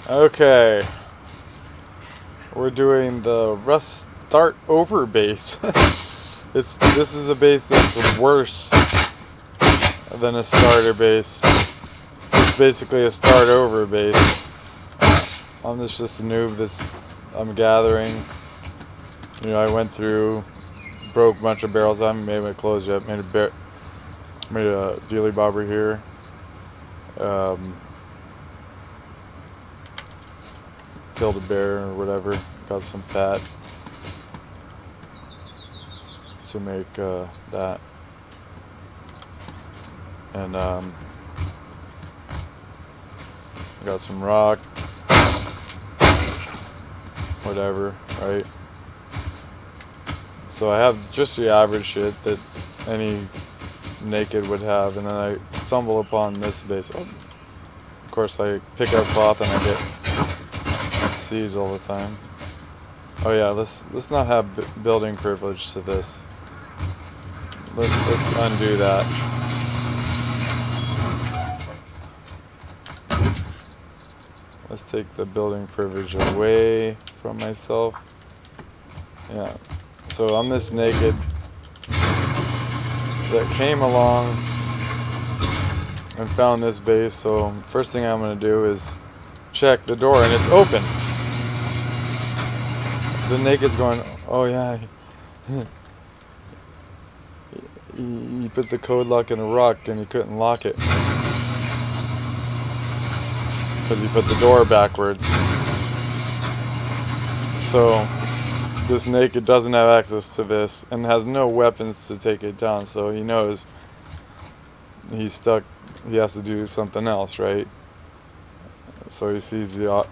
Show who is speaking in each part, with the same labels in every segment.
Speaker 1: Okay, we're doing the Rust Start Over base. This is a base that's worse than a starter base. It's basically a start over base. I'm just a noob. I'm gathering. You know, I went through, broke a bunch of barrels. I haven't made my clothes yet. Made a dealy bobber here. Killed a bear or whatever. Got some fat to make that. And got some rock. Whatever, right? So I have just the average shit that any naked would have, and then I stumble upon this base. Oh, of course, I pick up cloth and I get seeds all the time. Oh yeah, let's not have building privilege to this. Let's undo that. Let's take the building privilege away from myself. Yeah. So I'm this naked that came along and found this base. So first thing I'm going to do is check the door, and it's open. The naked's going, oh yeah. He put the code lock in a rock and he couldn't lock it because he put the door backwards. So this naked doesn't have access to this and has no weapons to take it down, so he knows he's stuck. He has to do something else, right? So he sees the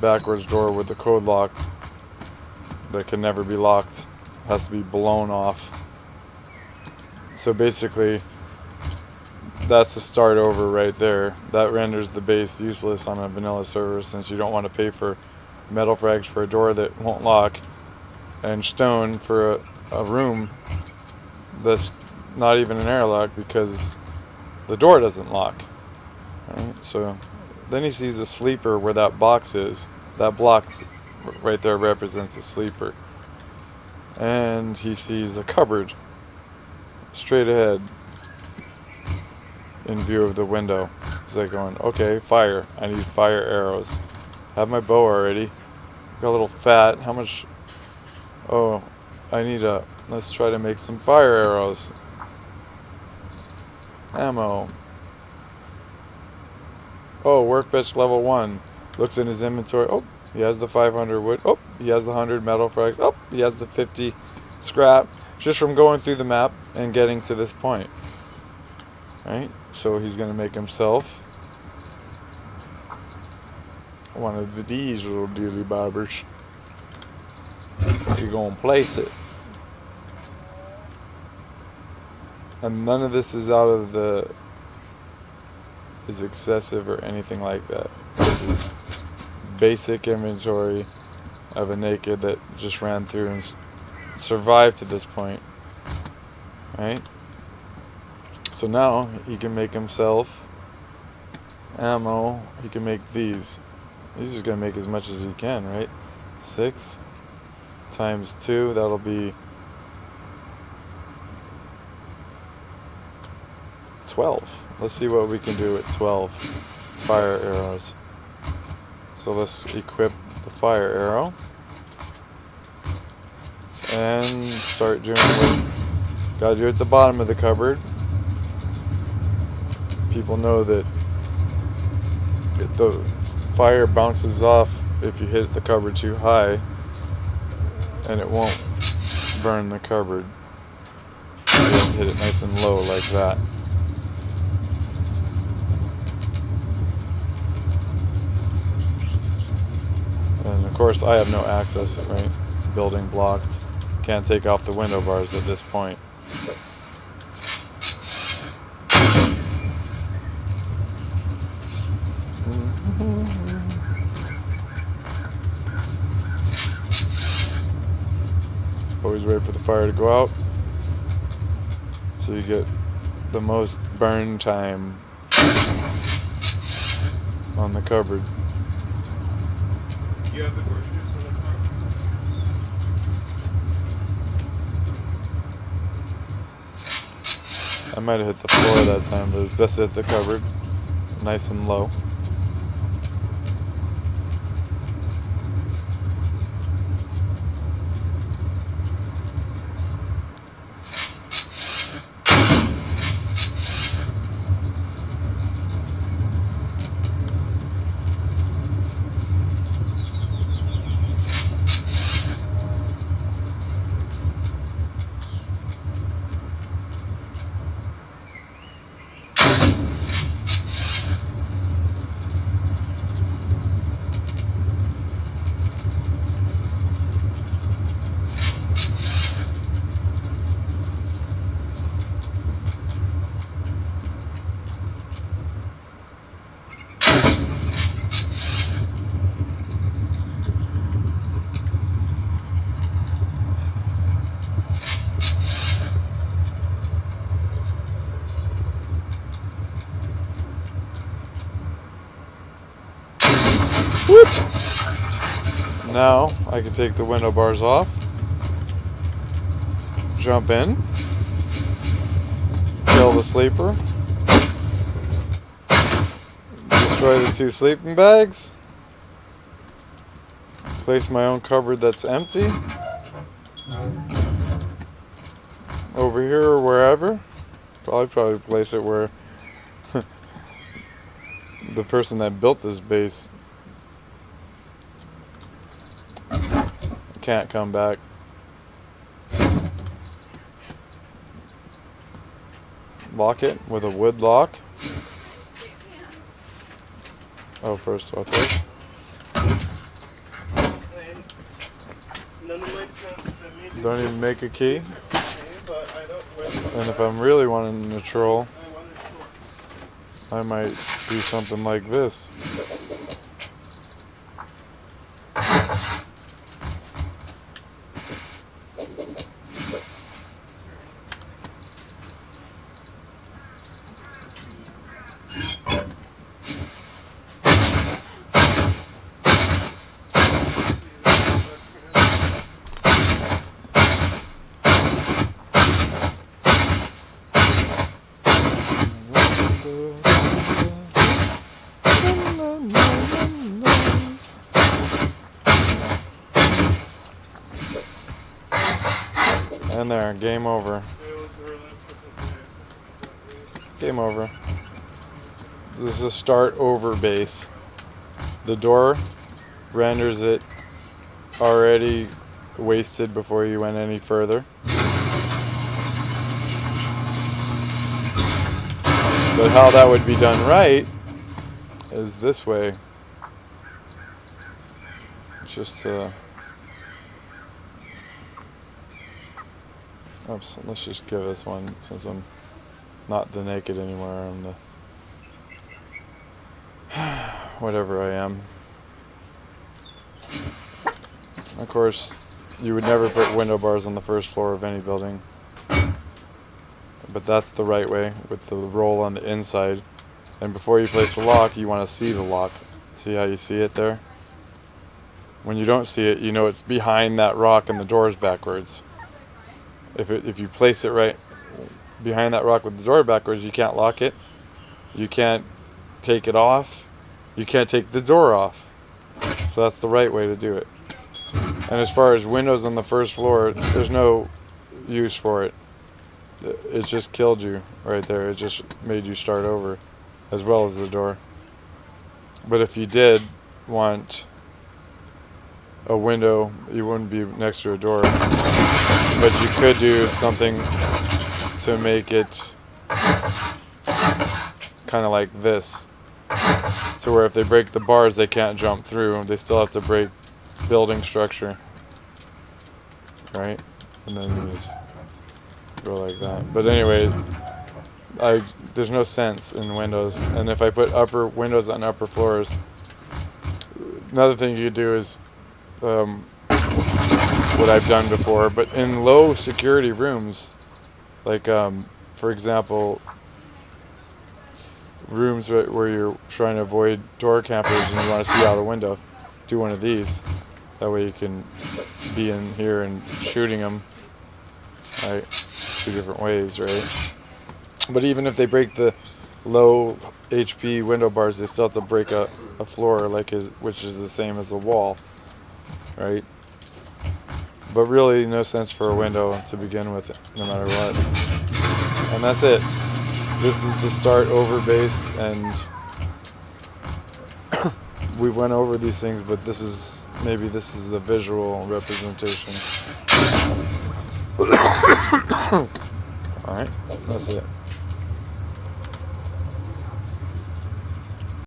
Speaker 1: backwards door with the code lock that can never be locked. Has to be blown off. So basically that's the start over right there. That renders the base useless on a vanilla server, since you don't want to pay for metal frags for a door that won't lock, and stone for a room that's not even an airlock because the door doesn't lock. Right? So then he sees a sleeper where that box is. That block right there represents a sleeper. And he sees a cupboard straight ahead in view of the window. He's like going, okay, fire. I need fire arrows. Have my bow already. Got a little fat. How much? Oh, let's try to make some fire arrows. Ammo. Oh, workbench level 1. Looks in his inventory. Oh, he has the 500 wood. Oh, he has the 100 metal frags. Oh, he has the 50 scrap. Just from going through the map and getting to this point. Right? So he's going to make himself one of these little dealy bobbers. You're going to place it. And none of this is is excessive or anything like that. This is basic inventory of a naked that just ran through and survived to this point. Right? So now he can make himself ammo. He can make these. He's just going to make as much as he can, right? 6 times 2, that'll be 12. Let's see what we can do with 12 fire arrows. So let's equip the fire arrow and start doing what gotta do at the bottom of the cupboard. People know that the fire bounces off if you hit the cupboard too high, and it won't burn the cupboard. You have to hit it nice and low like that. And of course I have no access, right? Building blocked. Can't take off the window bars at this point. Always wait for the fire to go out so you get the most burn time. on the cupboard.
Speaker 2: You have the groceries on the car?
Speaker 1: I might have hit the floor that time, but it's best to hit the cupboard, nice and low. Whoop. Now I can take the window bars off, jump in, kill the sleeper, destroy the 2 sleeping bags, place my own cupboard that's empty over here or wherever. Probably place it where the person that built this base can't come back. Lock it with a wood lock. Oh, first off this. Don't even make a key. And if I'm really wanting to troll, I might do something like this. And there, game over. Game over. This is a start over base. The door renders it already wasted before you went any further. But how that would be done right is this way. It's just oops, let's just give this one, since I'm not the naked anymore, I'm the whatever I am. Of course, you would never put window bars on the first floor of any building, but that's the right way, with the roll on the inside. And before you place the lock, you want to see the lock. See how you see it there? When you don't see it, you know it's behind that rock and the door is backwards. If you place it right behind that rock with the door backwards, you can't lock it. You can't take it off. You can't take the door off. So that's the right way to do it. And as far as windows on the first floor, there's no use for it. It just killed you right there. It just made you start over, as well as the door. But if you did want a window, you wouldn't be next to a door. But you could do something to make it kind of like this, to where if they break the bars, they can't jump through. They still have to break building structure, right? And then you just go like that. But anyway, there's no sense in windows. And if I put upper windows on upper floors, another thing you could do is what I've done before, but in low security rooms, like for example, rooms where you're trying to avoid door campers and you want to see out a window, do one of these. That way you can be in here and shooting them, right? 2 different ways, right? But even if they break the low HP window bars, they still have to break a floor which is the same as a wall, right? But really no sense for a window to begin with, no matter what. And that's it. This is the start over base, and we went over these things, but this is the visual representation. Alright, that's it.